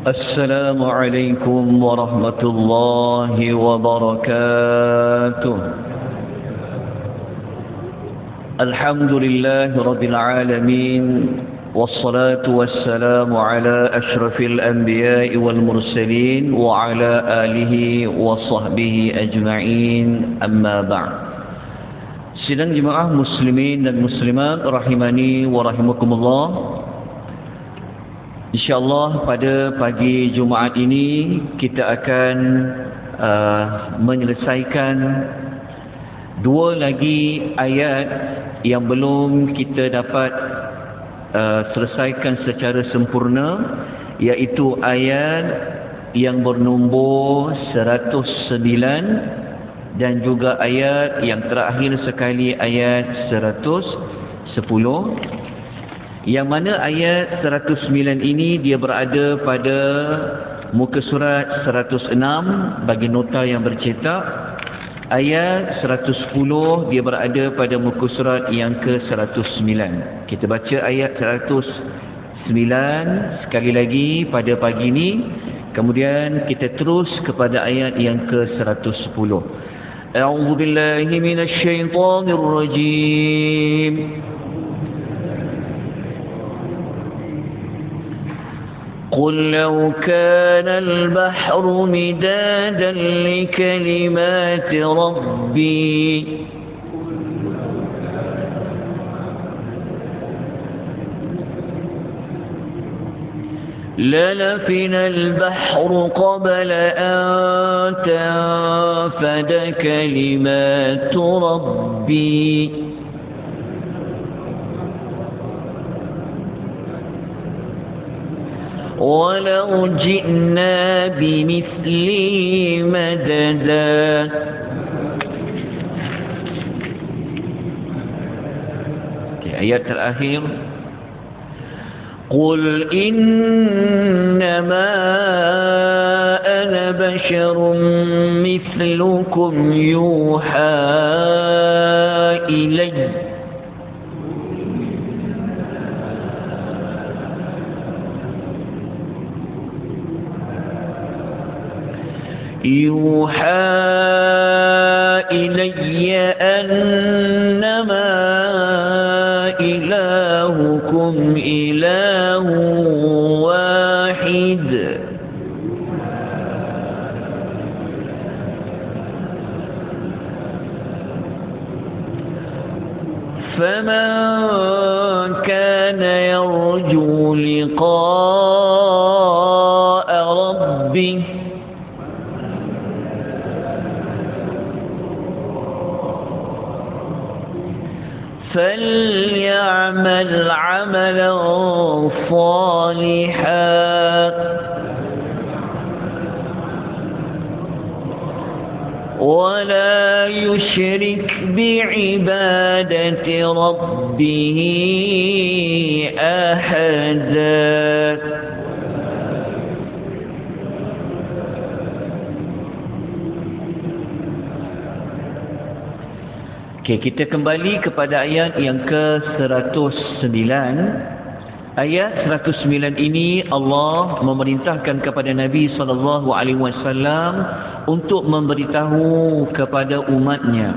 السلام عليكم ورحمة الله وبركاته. الحمد لله رب العالمين، والصلاة والسلام على أشرف الأنبياء والمرسلين وعلى آله وصحبه أجمعين، أما بعد. Sidang jemaah muslimin dan muslimat rahimani wa rahimakumullah. InsyaAllah pada pagi Jumaat ini kita akan menyelesaikan dua lagi ayat yang belum kita dapat selesaikan secara sempurna, iaitu ayat yang bernombor 109 dan juga ayat yang terakhir sekali, ayat 110. Yang mana ayat 109 ini dia berada pada muka surat 106 bagi nota yang bercetak. Ayat 110 dia berada pada muka surat yang ke-109. Kita baca ayat 109 sekali lagi pada pagi ini. Kemudian kita terus kepada ayat yang ke-110. A'udzu billahi minasyaitonir rajim. قل لو كان البحر مدادا لكلمات ربي لنفد البحر قبل أن تنفد كلمات ربي ولو جئنا بمثله مددا. Ayat terakhir, قل إنما أنا بشر مثلكم يوحى إلي أنما إلهكم إله واحد فمن كان يرجو لقاء ربه فليعمل عملا صالحا ولا يشرك بعبادة ربه أحدا. Okay, kita kembali kepada ayat yang ke-109. Ayat 109 ini Allah memerintahkan kepada Nabi SAW untuk memberitahu kepada umatnya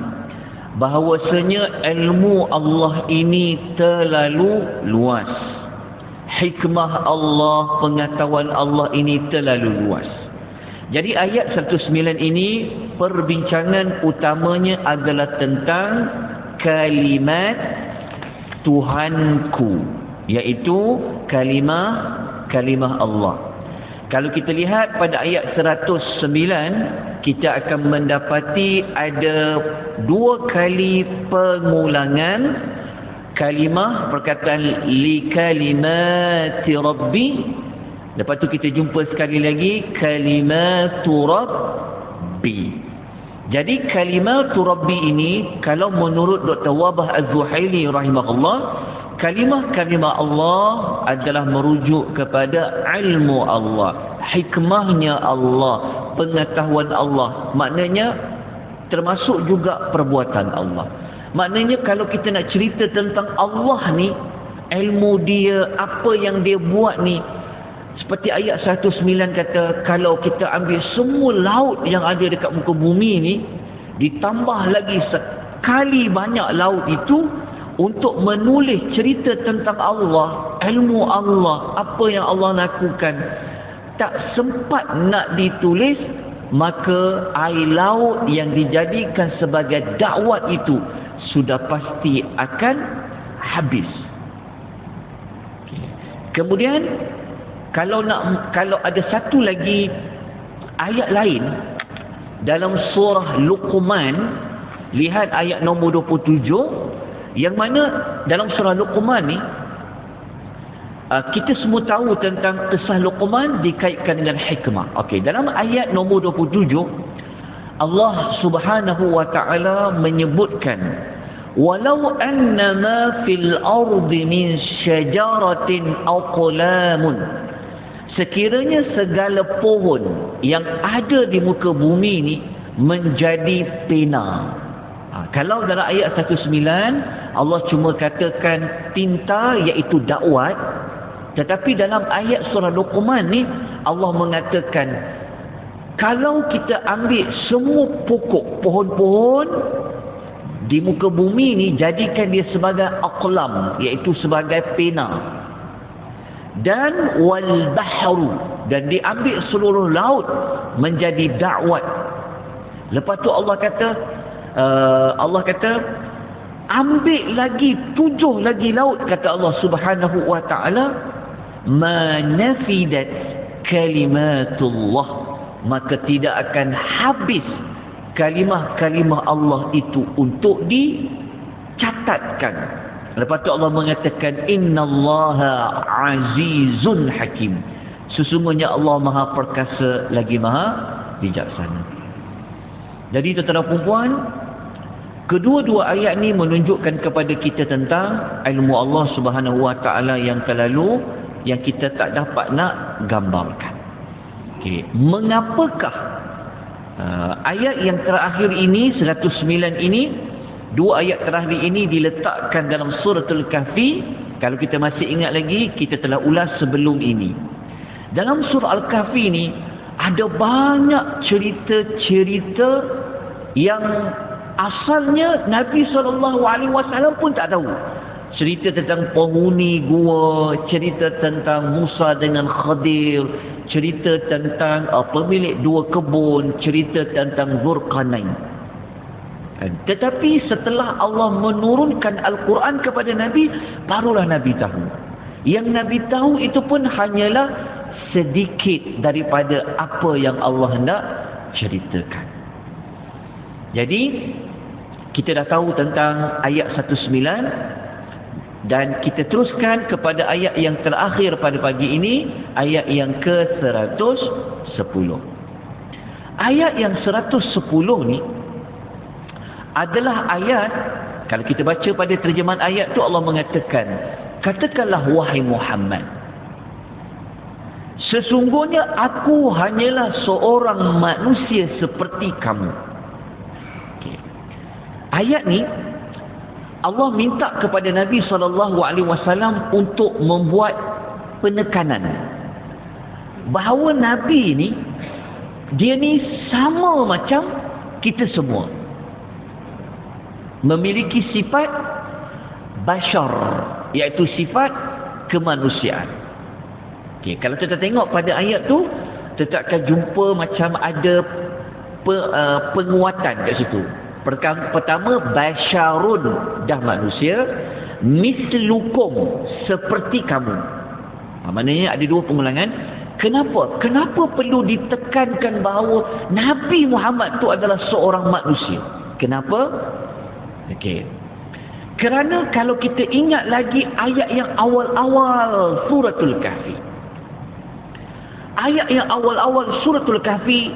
bahawasanya ilmu Allah ini terlalu luas. Hikmah Allah, pengetahuan Allah ini terlalu luas. Jadi ayat 109 ini perbincangan utamanya adalah tentang kalimat Tuhanku, iaitu kalimah Allah. Kalau kita lihat pada ayat 109, kita akan mendapati ada dua kali pengulangan kalimah perkataan li kalimati rabbi. Lepas tu kita jumpa sekali lagi kalimatu rabbi. Jadi kalimatu rabbi ini, kalau menurut Dr. Wabah Az-Zuhaili rahimahullah, kalimah-kalimah Allah adalah merujuk kepada ilmu Allah, hikmahnya Allah, pengetahuan Allah. Maknanya termasuk juga perbuatan Allah. Maknanya kalau kita nak cerita tentang Allah ni, ilmu dia, apa yang dia buat ni, Seperti ayat 109 kata, kalau kita ambil semua laut yang ada dekat muka bumi ni, ditambah lagi sekali banyak laut itu untuk menulis cerita tentang Allah, ilmu Allah, apa yang Allah lakukan, tak sempat nak ditulis, maka air laut yang dijadikan sebagai dakwat itu sudah pasti akan habis. Kemudian kalau ada satu lagi ayat lain dalam surah Luqman, lihat ayat nombor 27, yang mana dalam surah Luqman ni kita semua tahu tentang kisah Luqman dikaitkan dengan hikmah. Okey, dalam ayat nombor 27 Allah Subhanahu wa taala menyebutkan, walau annama fil ardi min syajaratin aqlamun, sekiranya segala pohon yang ada di muka bumi ni menjadi pena. Kalau dalam ayat 19 Allah cuma katakan tinta, iaitu dakwat, tetapi dalam ayat surah Luqman ni Allah mengatakan, kalau kita ambil semua pokok, pohon-pohon di muka bumi ni, jadikan dia sebagai aqlam, iaitu sebagai pena, dan wal bahru, dan diambil seluruh laut menjadi dakwat. Lepas tu Allah kata ambil lagi 7 lagi laut, kata Allah Subhanahu wa taala, ma nafidat kalimatullah, maka tidak akan habis kalimah-kalimah Allah itu untuk dicatatkan. Lepas tu Allah mengatakan, innallaha azizun hakim, sesungguhnya Allah Maha Perkasa lagi Maha Bijaksana. Jadi tuan-tuan dan puan, kedua-dua ayat ni menunjukkan kepada kita tentang ilmu Allah Subhanahu wa taala yang terlalu, yang kita tak dapat nak gambarkan. Okey, mengapakah ayat yang terakhir ini 109 ini, dua ayat terakhir ini diletakkan dalam suratul Kahfi? Kalau kita masih ingat lagi, kita telah ulas sebelum ini. Dalam surah Al-Kahfi ini ada banyak cerita-cerita yang asalnya Nabi SAW pun tak tahu. Cerita tentang penghuni gua, cerita tentang Musa dengan Khadir, cerita tentang pemilik 2 kebun, cerita tentang Dzulqarnain. Tetapi setelah Allah menurunkan Al-Quran kepada Nabi, barulah Nabi tahu. Yang Nabi tahu itu pun hanyalah sedikit daripada apa yang Allah hendak ceritakan. Jadi kita dah tahu tentang ayat 19, dan kita teruskan kepada ayat yang terakhir pada pagi ini, ayat yang ke-110. Ayat yang 110 ni adalah ayat, kalau kita baca pada terjemahan ayat tu, Allah mengatakan, katakanlah wahai Muhammad, sesungguhnya aku hanyalah seorang manusia seperti kamu. Okay. Ayat ni Allah minta kepada Nabi SAW untuk membuat penekanan bahawa Nabi ni, dia ni sama macam kita semua, memiliki sifat bashar, iaitu sifat kemanusiaan. Okay, kalau kita tengok pada ayat tu, kita akan jumpa macam ada penguatan kat situ. Pertama, basyarun, dah manusia, mislukum, seperti kamu. Maknanya ada 2 pengulangan. Kenapa? Kenapa perlu ditekankan bahawa Nabi Muhammad tu adalah seorang manusia? Kenapa? Okey. Kerana kalau kita ingat lagi ayat yang awal-awal suratul Kahfi. Ayat yang awal-awal suratul Kahfi,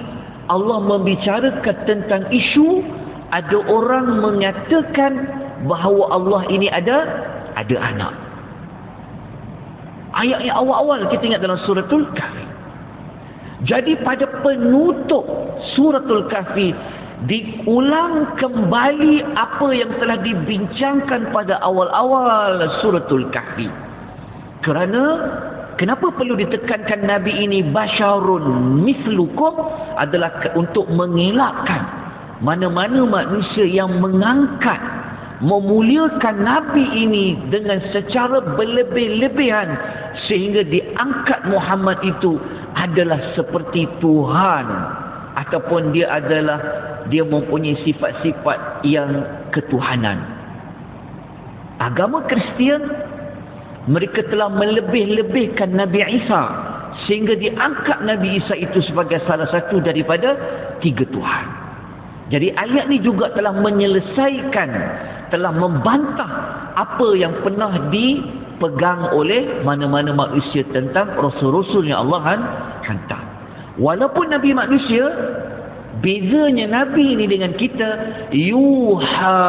Allah membicarakan tentang isu ada orang mengatakan bahawa Allah ini ada anak. Ayat yang awal-awal kita ingat dalam suratul Kahfi. Jadi pada penutup suratul Kahfi diulang kembali apa yang telah dibincangkan pada awal-awal suratul Kahfi. Kerana Kenapa perlu ditekankan Nabi ini basyarun mislukum? Adalah untuk mengelakkan mana-mana manusia yang mengangkat, memuliakan Nabi ini dengan secara berlebih-lebihan, sehingga diangkat Muhammad itu adalah seperti Tuhan, ataupun dia mempunyai sifat-sifat yang ketuhanan. Agama Kristian, mereka telah melebih-lebihkan Nabi Isa, sehingga diangkat Nabi Isa itu sebagai salah satu daripada 3 Tuhan. Jadi ayat ni juga telah menyelesaikan, telah membantah apa yang pernah dipegang oleh mana-mana manusia tentang rasul-rasul yang Allah hantar. Walaupun Nabi manusia, bezanya Nabi ni dengan kita, yuha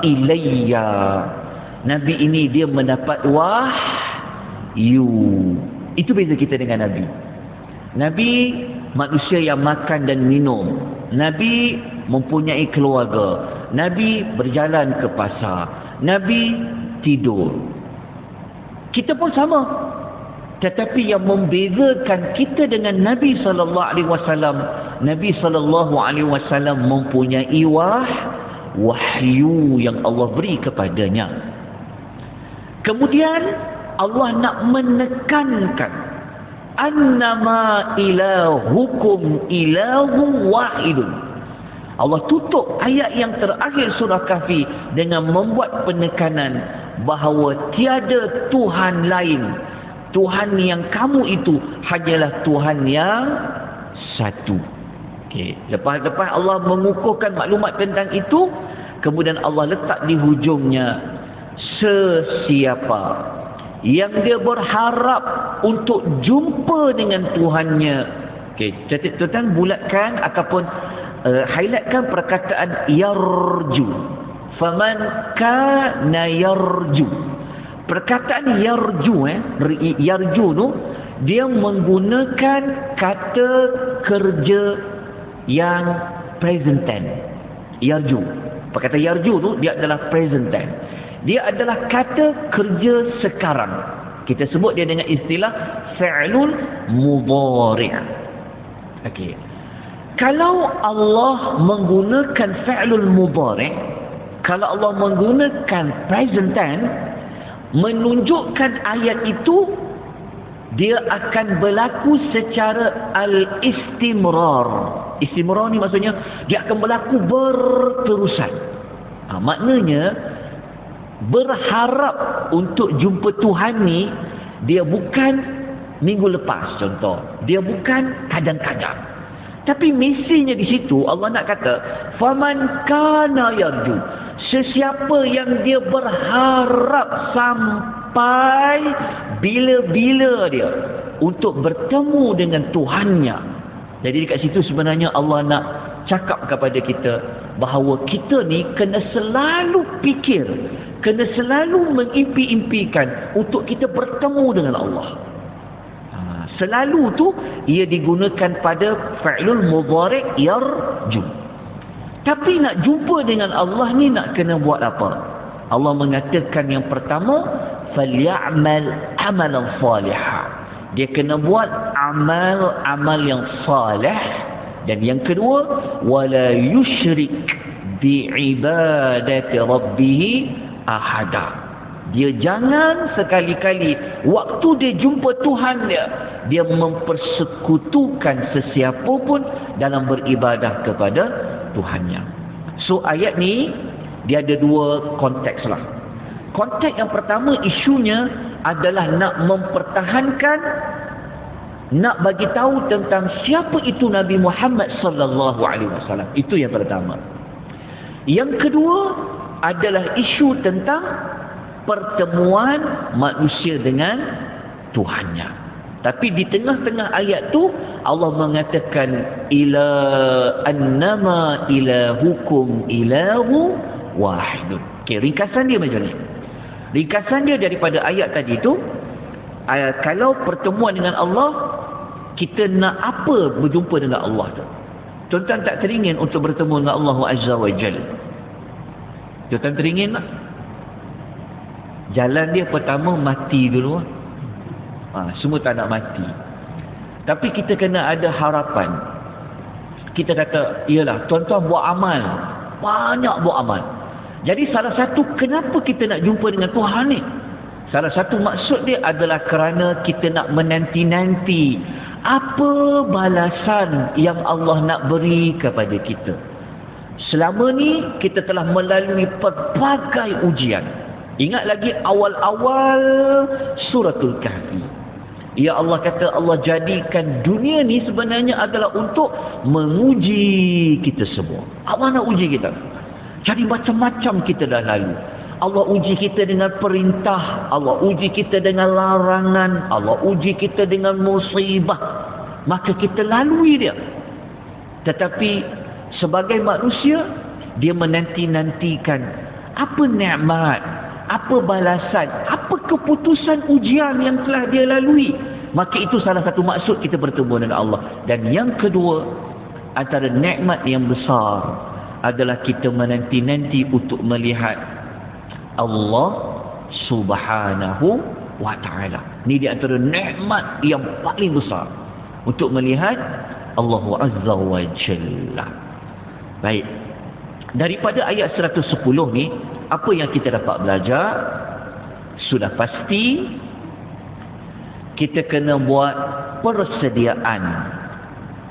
ilayya. Nabi ini dia mendapat wahyu. Itu beza kita dengan Nabi. Nabi manusia yang makan dan minum. Nabi mempunyai keluarga. Nabi berjalan ke pasar. Nabi tidur. Kita pun sama. Tetapi yang membezakan kita dengan Nabi SAW, Nabi SAW mempunyai wahyu yang Allah beri kepadanya. Kemudian Allah nak menekankan annama ilahukum ilahu wahidun. Allah tutup ayat yang terakhir surah Kahfi dengan membuat penekanan bahawa tiada Tuhan lain. Tuhan yang kamu itu hanyalah Tuhan yang satu. Okey, lepas Allah mengukuhkan maklumat tentang itu, kemudian Allah letak di hujungnya, sesiapa yang dia berharap untuk jumpa dengan Tuhannya. Okey, tuan-tuan bulatkan ataupun highlightkan perkataan yarju. Faman kana yarju. Perkataan yarju yarju tu dia menggunakan kata kerja yang present tense. Yarju. Perkataan yarju tu dia adalah present tense. Dia adalah kata kerja sekarang. Kita sebut dia dengan istilah fi'lul mudhari'. Okey. Kalau Allah menggunakan fi'lul mudhari', kalau Allah menggunakan present tense, menunjukkan ayat itu dia akan berlaku secara al-istimrar. Istimrar ni maksudnya dia akan berlaku berterusan. Maknanya berharap untuk jumpa Tuhan ni, dia bukan minggu lepas contoh, dia bukan kadang-kadang, tapi misinya di situ Allah nak kata faman kana yarju, sesiapa yang dia berharap sampai bila-bila dia untuk bertemu dengan Tuhannya. Jadi dekat situ sebenarnya Allah nak cakap kepada kita bahawa kita ni kena selalu fikir, kena selalu mengimpi-impikan untuk kita bertemu dengan Allah. Selalu tu ia digunakan pada fa'lul mudhari' yarju. Tapi nak jumpa dengan Allah ni nak kena buat apa? Allah mengatakan yang pertama, falyamal amalan salihah. Dia kena buat amal yang salih. Dan yang kedua, wala yusyrik bi'ibadati rabbih ahada. Dia jangan sekali-kali waktu dia jumpa Tuhan dia mempersekutukan sesiapa pun dalam beribadah kepada Tuhannya. So ayat ni dia ada 2 konteks lah. Konteks yang pertama, isunya adalah nak mempertahankan, nak bagi tahu tentang siapa itu Nabi Muhammad sallallahu alaihi wasallam. Itu yang pertama. Yang kedua adalah isu tentang pertemuan manusia dengan Tuhannya. Tapi di tengah-tengah ayat tu Allah mengatakan ila annama ilahukum ilahu wahidun. Okey, ringkasan dia macam ni. Ringkasan dia daripada ayat tadi tu, kalau pertemuan dengan Allah, kita nak apa berjumpa dengan Allah tu? Tuan-tuan tak teringin untuk bertemu dengan Allah Azza wa Jalla? Tuan-tuan teringin tak? Jalan dia pertama mati dulu. Semua tak nak mati. Tapi kita kena ada harapan. Kita kata, iyalah, tuan-tuan buat amal. Banyak buat amal. Jadi salah satu kenapa kita nak jumpa dengan Tuhan ni? Salah satu maksud dia adalah kerana kita nak menanti-nanti apa balasan yang Allah nak beri kepada kita. Selama ni kita telah melalui pelbagai ujian. Ingat lagi awal-awal suratul Kahfi. Ya Allah kata, Allah jadikan dunia ni sebenarnya adalah untuk menguji kita semua. Allah nak uji kita. Jadi macam-macam kita dah lalu. Allah uji kita dengan perintah, Allah uji kita dengan larangan, Allah uji kita dengan musibah. Maka kita lalui dia. Tetapi sebagai manusia, dia menanti-nantikan apa nikmat, apa balasan, apa keputusan ujian yang telah dia lalui. Maka itu salah satu maksud kita bertemu dengan Allah. Dan yang kedua, antara nikmat yang besar adalah kita menanti-nanti untuk melihat Allah Subhanahu wa ta'ala. Ini di antara nikmat yang paling besar, untuk melihat Allah Azza wa Jalla. Baik. Daripada ayat 110 ni, apa yang kita dapat belajar? Sudah pasti kita kena buat persediaan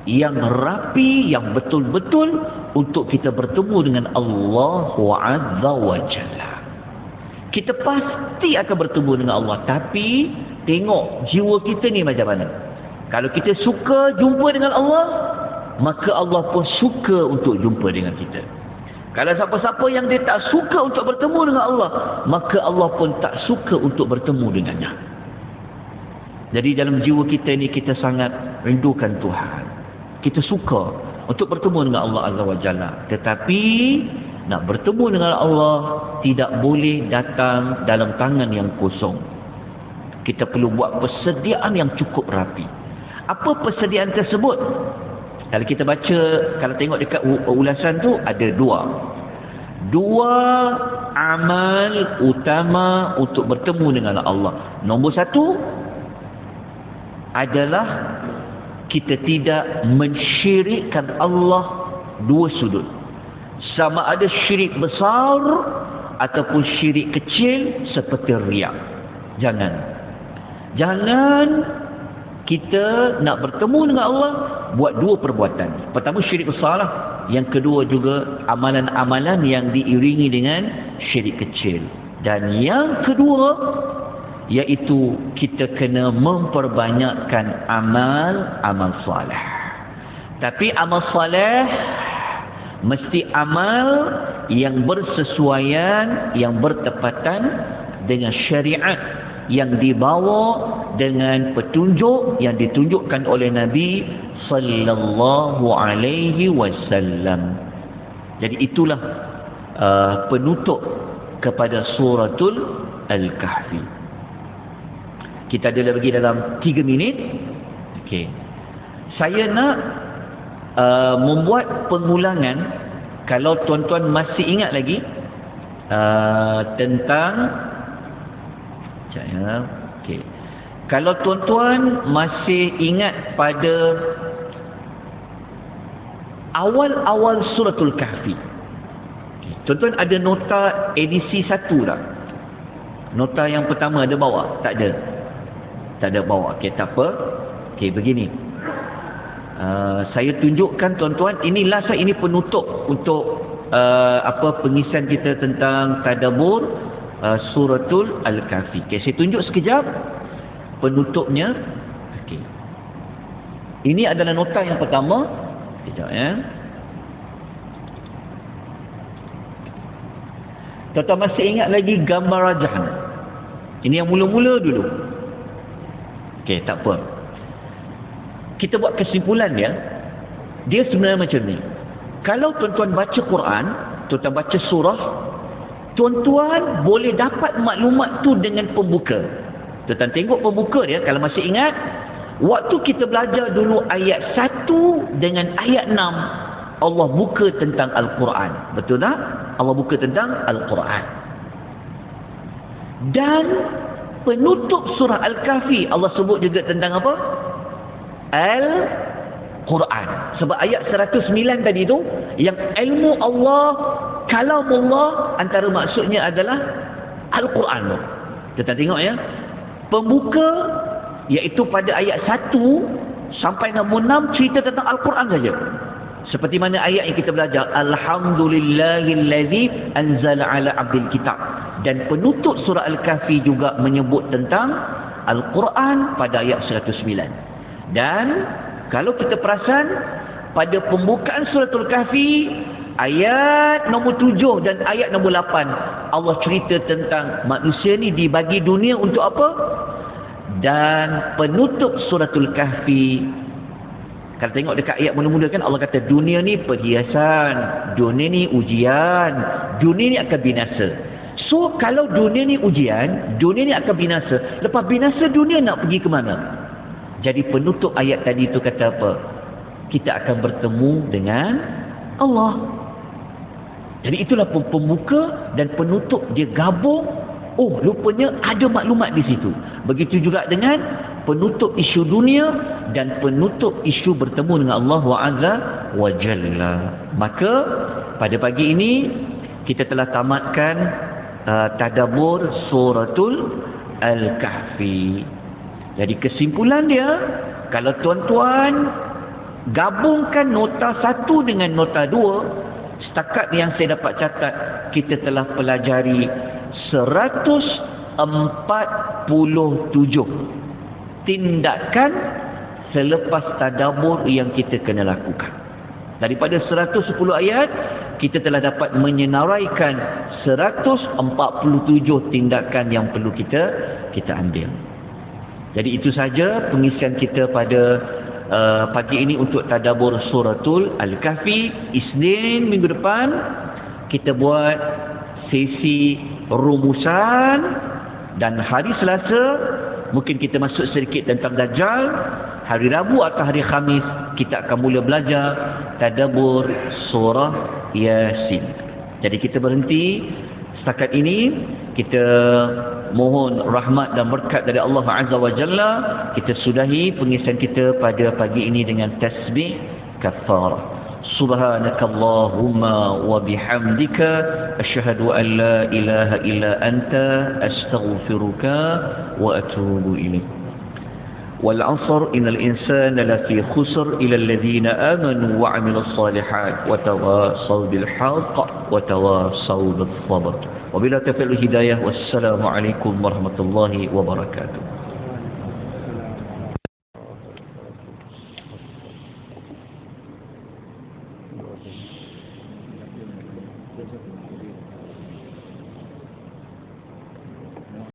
yang rapi, yang betul-betul untuk kita bertemu dengan Allah Azza wa Jalla. Kita pasti akan bertemu dengan Allah. Tapi tengok jiwa kita ni macam mana. Kalau kita suka jumpa dengan Allah, maka Allah pun suka untuk jumpa dengan kita. Kalau siapa-siapa yang dia tak suka untuk bertemu dengan Allah, maka Allah pun tak suka untuk bertemu dengannya. Jadi dalam jiwa kita ni, kita sangat rindukan Tuhan. Kita suka untuk bertemu dengan Allah Azza wa Jalla. Tetapi nak bertemu dengan Allah tidak boleh datang dalam tangan yang kosong. Kita perlu buat persediaan yang cukup rapi. Apa persediaan tersebut? Kalau kita baca, kalau tengok dekat ulasan tu, ada dua amal utama untuk bertemu dengan Allah. Nombor satu adalah kita tidak mensyirikkan Allah dua sudut. Sama ada syirik besar ataupun syirik kecil seperti riak. Jangan kita nak bertemu dengan Allah buat dua perbuatan. Pertama syirik besar lah. Yang kedua juga amalan-amalan yang diiringi dengan syirik kecil. Dan yang kedua, iaitu kita kena memperbanyakkan amal soleh. Tapi amal soleh mesti amal yang bersesuaian, yang bertepatan dengan syariat, yang dibawa dengan petunjuk yang ditunjukkan oleh Nabi sallallahu alaihi wasallam. Jadi itulah penutup kepada suratul Al-Kahfi. Kita ada lagi dalam 3 minit. Okey. Saya nak membuat pengulangan, kalau tuan-tuan masih ingat lagi tentang okay. Kalau tuan-tuan masih ingat pada awal-awal suratul Kahfi, okay. Tuan-tuan ada nota edisi 1 tak? Nota yang pertama ada bawa? Tak ada. Tak ada bawa. Okey, tak apa. Okey, begini. Saya tunjukkan tuan-tuan, inilah ini penutup untuk pengisian kita tentang tadabbur suratul Al-Kahfi. Okay, saya tunjuk sekejap penutupnya. Okay. Ini adalah nota yang pertama. Sekejap ya. Tuan-tuan masih ingat lagi gambar rajahan? Ini yang mula-mula dulu. Okey, tak apa. Kita buat kesimpulan dia. Dia sebenarnya macam ni. Kalau tuan-tuan baca Quran, tuan-tuan baca surah, tuan-tuan boleh dapat maklumat tu dengan pembuka. Tuan-tuan tengok pembuka dia, kalau masih ingat, waktu kita belajar dulu ayat 1 dengan ayat 6, Allah buka tentang Al-Quran. Betul tak? Allah buka tentang Al-Quran. Dan penutup surah Al-Kahfi Allah sebut juga tentang apa? Al-Quran. Sebab ayat 109 tadi tu, yang ilmu Allah, kalamullah, antara maksudnya adalah Al-Quran. Kita tengok ya, pembuka iaitu pada ayat 1 sampai nombor 6 cerita tentang Al-Quran saja. Seperti mana ayat yang kita belajar, Alhamdulillahillazi anzala ala abdil kitab. Dan penutup surah Al-Kahfi juga menyebut tentang Al-Quran pada ayat 109. Dan kalau kita perasan, pada pembukaan surah Al-Kahfi ayat nombor 7 dan ayat nombor 8, Allah cerita tentang manusia ni dibagi dunia untuk apa? Dan penutup suratul Kahfi, kalau tengok dekat ayat mula-mula kan Allah kata dunia ni perhiasan, dunia ni ujian, dunia ni akan binasa. So kalau dunia ni ujian, dunia ni akan binasa, lepas binasa dunia nak pergi ke mana? Jadi penutup ayat tadi tu kata apa? Kita akan bertemu dengan Allah. Jadi itulah pembuka dan penutup, dia gabung. Oh, rupanya ada maklumat di situ. Begitu juga dengan penutup isu dunia dan penutup isu bertemu dengan Allah Azza wa Jalla. Maka pada pagi ini kita telah tamatkan tadabbur suratul Al-Kahfi. Jadi kesimpulan dia, kalau tuan-tuan gabungkan nota 1 dengan nota 2, setakat yang saya dapat catat, kita telah pelajari 147 tindakan selepas tadabbur yang kita kena lakukan. Daripada 110 ayat, kita telah dapat menyenaraikan 147 tindakan yang perlu kita ambil. Jadi itu saja pengisian kita pada pagi ini untuk tadabbur suratul Al-Kahfi. Isnin minggu depan kita buat sesi rumusan, dan hari Selasa mungkin kita masuk sedikit tentang Dajjal. Hari Rabu atau hari Khamis kita akan mula belajar tadabbur surah Yasin. Jadi kita berhenti setakat ini. Kita mohon rahmat dan berkat dari Allah Azza wa Jalla. Kita sudahi pengisian kita pada pagi ini dengan tasbih kafarah. Subhanakallahumma wa bihamdika asyhadu an la ilaha illa anta astaghfiruka wa atubu ilaik. Wal 'asr innal insana lafi khusr illa alladhina amanu wa 'amilus shalihat wa tawassaw bil haqq wa tawassaw bis sabr. Wabila taufiq hidayah. Wassalamualaikum warahmatullahi wabarakatuh.